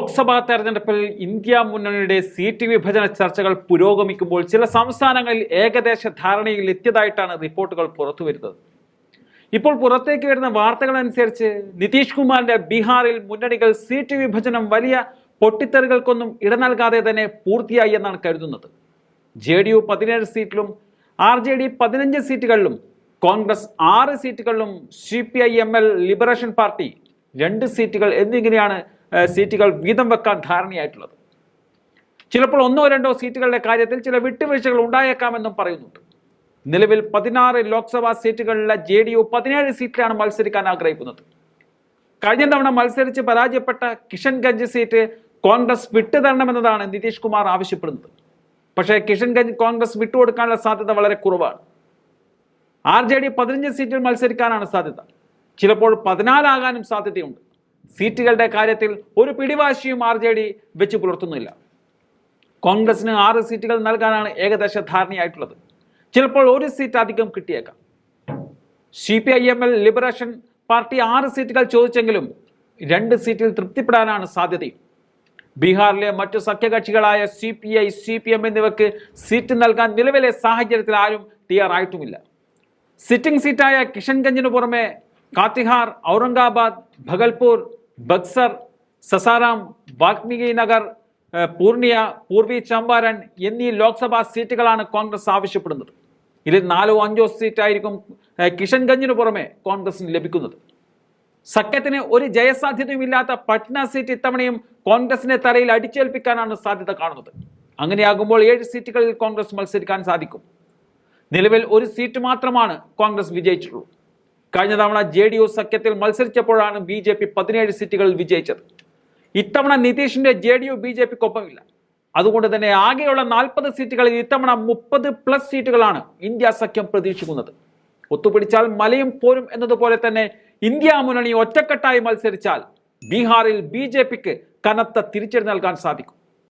ലോക്സഭാ തെരഞ്ഞെടുപ്പിൽ ഇന്ത്യ മുന്നണിയുടെ സീറ്റ് വിഭജന ചർച്ചകൾ പുരോഗമിക്കുമ്പോൾ ചില സംസ്ഥാനങ്ങളിൽ ഏകദേശ ധാരണയിൽ എത്തിയതായിട്ടാണ് റിപ്പോർട്ടുകൾ പുറത്തുവരുന്നത്. ഇപ്പോൾ പുറത്തേക്ക് വരുന്ന വാർത്തകൾ അനുസരിച്ച് നിതീഷ് കുമാറിന്റെ ബീഹാറിൽ മുന്നണികൾ സീറ്റ് വിഭജനം വലിയ പൊട്ടിത്തെറികൾക്കൊന്നും ഇട നൽകാതെ തന്നെ പൂർത്തിയായി എന്നാണ് കരുതുന്നത്. JDU 17 സീറ്റിലും RJD 15 സീറ്റുകളിലും കോൺഗ്രസ് 6 സീറ്റുകളിലും CPI-ML ലിബറേഷൻ പാർട്ടി 2 സീറ്റുകൾ എന്നിങ്ങനെയാണ് സീറ്റുകൾ വീതം വെക്കാൻ ധാരണയായിട്ടുള്ളത്. ചിലപ്പോൾ 1-2 സീറ്റുകളുടെ കാര്യത്തിൽ ചില വിട്ടുവീഴ്ചകൾ ഉണ്ടായേക്കാമെന്നും പറയുന്നുണ്ട്. നിലവിൽ 16 ലോക്സഭാ സീറ്റുകളിലെ JDU 17 സീറ്റിലാണ് മത്സരിക്കാൻ ആഗ്രഹിക്കുന്നത്. കഴിഞ്ഞ തവണ മത്സരിച്ച് പരാജയപ്പെട്ട കിഷൻഗഞ്ച് സീറ്റ് കോൺഗ്രസ് വിട്ടുതരണമെന്നതാണ് നിതീഷ് കുമാർ ആവശ്യപ്പെടുന്നത്. പക്ഷേ കിഷൻഗഞ്ച് കോൺഗ്രസ് വിട്ടുകൊടുക്കാനുള്ള സാധ്യത വളരെ കുറവാണ്. RJD 15 സീറ്റിൽ മത്സരിക്കാനാണ് സാധ്യത. ചിലപ്പോൾ 14 ആകാനും സാധ്യതയുണ്ട്. സീറ്റുകളുടെ കാര്യത്തിൽ ഒരു പിടിവാശിയും RJD വെച്ച് പുലർത്തുന്നില്ല. കോൺഗ്രസിന് 6 സീറ്റുകൾ നൽകാനാണ് ഏകദേശ ധാരണയായിട്ടുള്ളത്. ചിലപ്പോൾ 1 സീറ്റ് അധികം കിട്ടിയേക്കാം. CPI-ML ലിബറേഷൻ പാർട്ടി 6 സീറ്റുകൾ ചോദിച്ചെങ്കിലും 2 സീറ്റിൽ തൃപ്തിപ്പെടാനാണ് സാധ്യതയും. ബീഹാറിലെ മറ്റു സഖ്യകക്ഷികളായ CPI, CPM എന്നിവർക്ക് സീറ്റ് നൽകാൻ നിലവിലെ സാഹചര്യത്തിൽ ആരും തയ്യാറായിട്ടുമില്ല. സിറ്റിംഗ് സീറ്റായ കിഷൻഗഞ്ചിനു പുറമെ കാത്തിഹാർ, ഔറംഗാബാദ്, ഭഗൽപൂർ, ബക്സർ, സസാറാം, വാൽമീകി നഗർ, പൂർണിയ, പൂർവി ചമ്പാരൻ എന്നീ ലോക്സഭാ സീറ്റുകളാണ് കോൺഗ്രസ് ആവശ്യപ്പെടുന്നത്. ഇതിൽ 4-5 സീറ്റായിരിക്കും കിഷൻഗഞ്ചിനു പുറമെ കോൺഗ്രസിന് ലഭിക്കുന്നത്. സഖ്യത്തിന് ഒരു ജയസാധ്യതയുമില്ലാത്ത പട്ന സീറ്റ് ഇത്തവണയും കോൺഗ്രസിനെ തലയിൽ അടിച്ചേൽപ്പിക്കാനാണ് സാധ്യത കാണുന്നത്. അങ്ങനെയാകുമ്പോൾ 7 സീറ്റുകളിൽ കോൺഗ്രസ് മത്സരിക്കാൻ സാധിക്കും. നിലവിൽ 1 സീറ്റ് മാത്രമാണ് കോൺഗ്രസ് വിജയിച്ചിട്ടുള്ളൂ. കഴിഞ്ഞ തവണ JDU സഖ്യത്തിൽ മത്സരിച്ചപ്പോഴാണ് BJP 17 സീറ്റുകളിൽ വിജയിച്ചത്. ഇത്തവണ നിതീഷിന്റെ JDU BJPക്കൊപ്പമില്ല. അതുകൊണ്ട് തന്നെ ആകെയുള്ള 40 സീറ്റുകളിൽ ഇത്തവണ 30+ സീറ്റുകളാണ് ഇന്ത്യ സഖ്യം പ്രതീക്ഷിക്കുന്നത്. ഒത്തുപിടിച്ചാൽ മലയും പോരും എന്നതുപോലെ തന്നെ ഇന്ത്യ മുന്നണി ഒറ്റക്കെട്ടായി മത്സരിച്ചാൽ ബീഹാറിൽ BJPക്ക് കനത്ത തിരിച്ചടി നൽകാൻ സാധിക്കും.